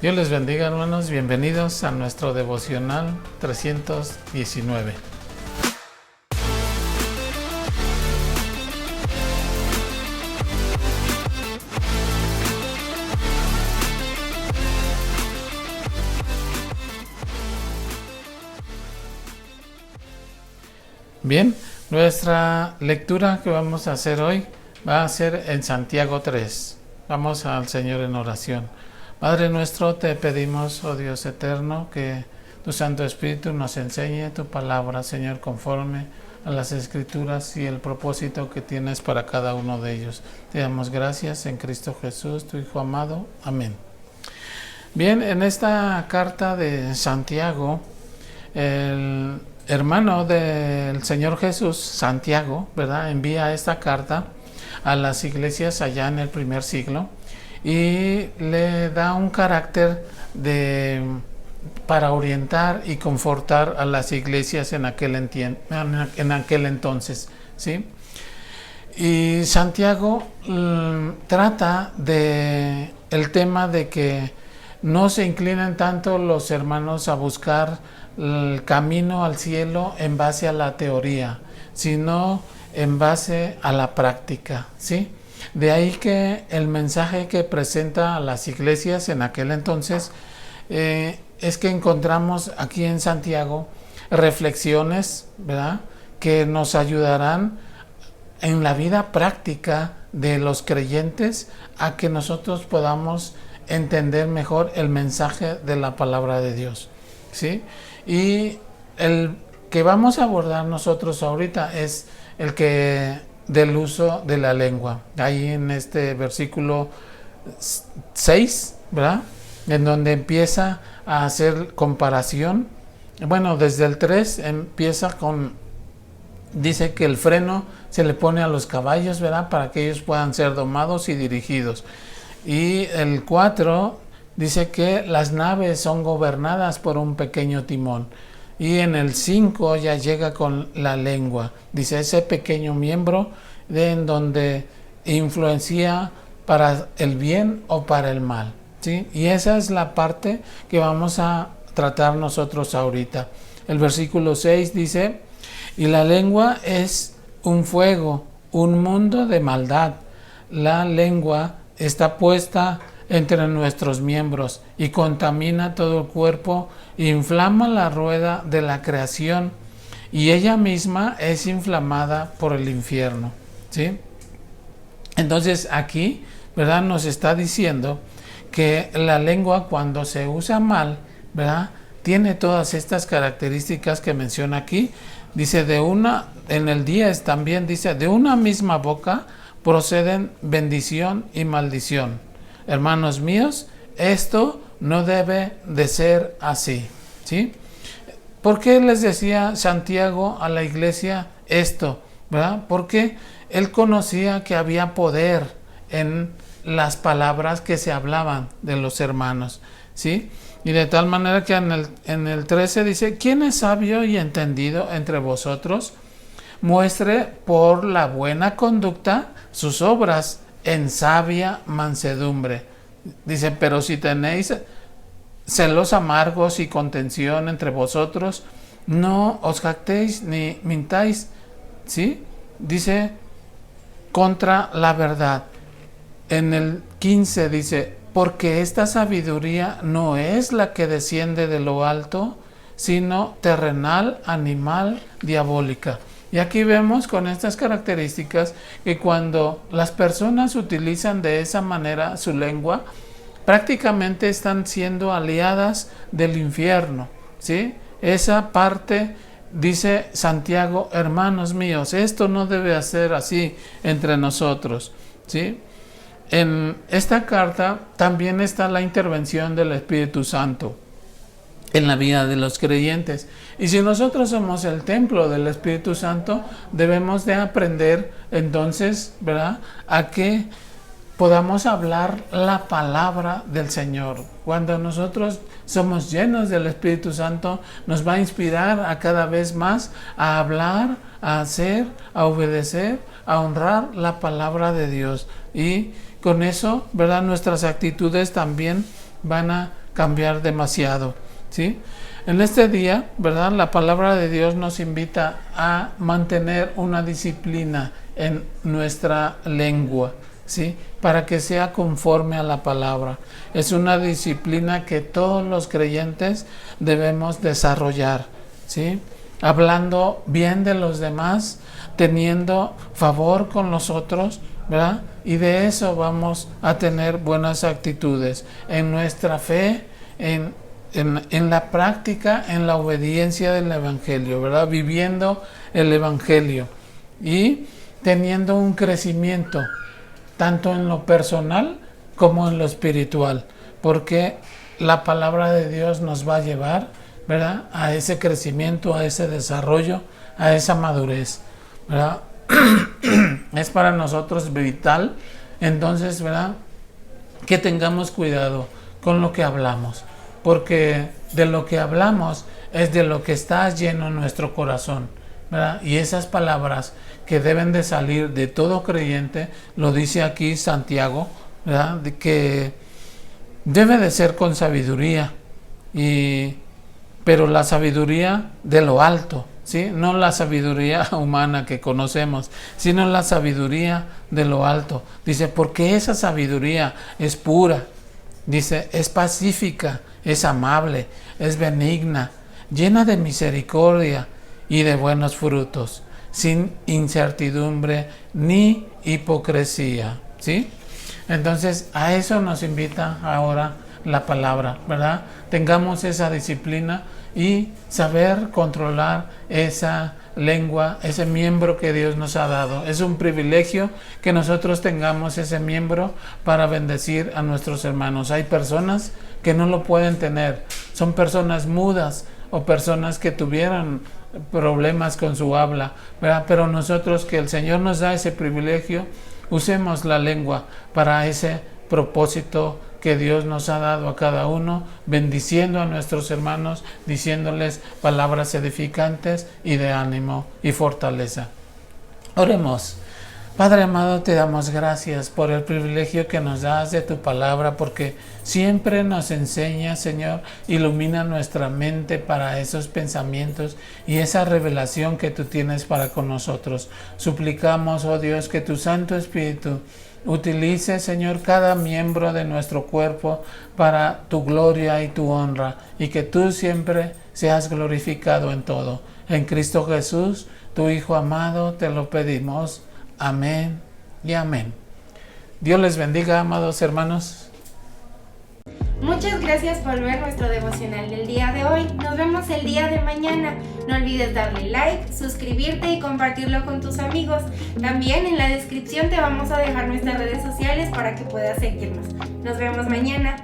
Dios les bendiga, hermanos. Bienvenidos a nuestro devocional 319. Bien, nuestra lectura que vamos a hacer hoy va a ser en Santiago 3. Vamos al Señor en oración. Padre nuestro, te pedimos, oh Dios eterno, que tu Santo Espíritu nos enseñe tu palabra, Señor, conforme a las Escrituras y el propósito que tienes para cada uno de ellos. Te damos gracias en Cristo Jesús, tu Hijo amado. Amén. Bien, en esta carta de Santiago, el hermano del Señor Jesús, Santiago, ¿verdad?, envía esta carta a las iglesias allá en el primer siglo y le da un carácter para orientar y confortar a las iglesias en aquel entonces, ¿sí? Y Santiago trata de el tema de que no se inclinen tanto los hermanos a buscar el camino al cielo en base a la teoría, sino en base a la práctica, ¿sí? De ahí que el mensaje que presenta a las iglesias en aquel entonces es que encontramos aquí en Santiago reflexiones, ¿verdad?, que nos ayudarán en la vida práctica de los creyentes a que nosotros podamos entender mejor el mensaje de la palabra de Dios, ¿sí? Y el que vamos a abordar nosotros ahorita es el que del uso de la lengua. Ahí en este versículo 6, ¿verdad?, en donde empieza a hacer comparación. Bueno, desde el 3 dice que el freno se le pone a los caballos, ¿verdad?, para que ellos puedan ser domados y dirigidos. Y el 4 dice que las naves son gobernadas por un pequeño timón. Y en el 5 ya llega con la lengua. Dice ese pequeño miembro en donde influencia para el bien o para el mal, ¿sí? Y esa es la parte que vamos a tratar nosotros ahorita. El versículo 6 dice: y la lengua es un fuego, un mundo de maldad. La lengua está puesta entre nuestros miembros y contamina todo el cuerpo, inflama la rueda de la creación y ella misma es inflamada por el infierno, ¿sí? Entonces aquí, ¿verdad?, nos está diciendo que la lengua, cuando se usa mal, ¿verdad?, tiene todas estas características que menciona aquí. Dice en el 10 también dice: de una misma boca proceden bendición y maldición. Hermanos míos, esto no debe de ser así, ¿sí? ¿Por qué les decía Santiago a la iglesia esto, verdad? Porque él conocía que había poder en las palabras que se hablaban de los hermanos, ¿sí? Y de tal manera que en el 13 dice: ¿quién es sabio y entendido entre vosotros? Muestre por la buena conducta sus obras en sabia mansedumbre. Dice: pero si tenéis celos amargos y contención entre vosotros, no os jactéis ni mintáis, ¿sí? Dice: contra la verdad. En el 15 dice: porque esta sabiduría no es la que desciende de lo alto, sino terrenal, animal, diabólica. Y aquí vemos con estas características que cuando las personas utilizan de esa manera su lengua, prácticamente están siendo aliadas del infierno, ¿sí? Esa parte, dice Santiago: hermanos míos, esto no debe ser así entre nosotros, ¿sí? En esta carta también está la intervención del Espíritu Santo en la vida de los creyentes. Y si nosotros somos el templo del Espíritu Santo, debemos de aprender entonces, ¿verdad?, a que podamos hablar la palabra del Señor. Cuando nosotros somos llenos del Espíritu Santo, nos va a inspirar a cada vez más a hablar, a hacer, a obedecer, a honrar la palabra de Dios. Y con eso, ¿verdad?, nuestras actitudes también van a cambiar demasiado, ¿sí? En este día, ¿verdad? La palabra de Dios nos invita a mantener una disciplina en nuestra lengua, ¿sí? Para que sea conforme a la palabra. Es una disciplina que todos los creyentes debemos desarrollar, ¿sí? Hablando bien de los demás, teniendo favor con los otros, ¿verdad? Y de eso vamos a tener buenas actitudes en nuestra fe, en la práctica, en la obediencia del Evangelio, ¿verdad? Viviendo el Evangelio y teniendo un crecimiento tanto en lo personal como en lo espiritual, porque la palabra de Dios nos va a llevar, ¿verdad?, a ese crecimiento, a ese desarrollo, a esa madurez, ¿verdad? Es para nosotros vital, entonces, ¿verdad?, que tengamos cuidado con lo que hablamos, porque de lo que hablamos es de lo que está lleno en nuestro corazón, ¿verdad? Y esas palabras que deben de salir de todo creyente, lo dice aquí Santiago, ¿verdad?, de que debe de ser con sabiduría, pero la sabiduría de lo alto, ¿sí? No la sabiduría humana que conocemos, sino la sabiduría de lo alto. Dice, porque esa sabiduría es pura, dice, es pacífica, es amable, es benigna, llena de misericordia y de buenos frutos, sin incertidumbre ni hipocresía, ¿sí? Entonces, a eso nos invita ahora la palabra, ¿verdad? Tengamos esa disciplina y saber controlar esa lengua, ese miembro que Dios nos ha dado. Es un privilegio que nosotros tengamos ese miembro para bendecir a nuestros hermanos. Hay personas que no lo pueden tener, son personas mudas o personas que tuvieron problemas con su habla, ¿verdad? Pero nosotros, que el Señor nos da ese privilegio, usemos la lengua para ese propósito que Dios nos ha dado a cada uno, bendiciendo a nuestros hermanos, diciéndoles palabras edificantes y de ánimo y fortaleza. Oremos. Padre amado, te damos gracias por el privilegio que nos das de tu palabra, porque siempre nos enseña, Señor, ilumina nuestra mente para esos pensamientos y esa revelación que tú tienes para con nosotros. Suplicamos, oh Dios, que tu Santo Espíritu utilice, Señor, cada miembro de nuestro cuerpo para tu gloria y tu honra, y que tú siempre seas glorificado en todo. En Cristo Jesús, tu Hijo amado, te lo pedimos. Amén y amén. Dios les bendiga, amados hermanos. Muchas gracias por ver nuestro devocional del día de hoy. Nos vemos el día de mañana. No olvides darle like, suscribirte y compartirlo con tus amigos. También en la descripción te vamos a dejar nuestras redes sociales para que puedas seguirnos. Nos vemos mañana.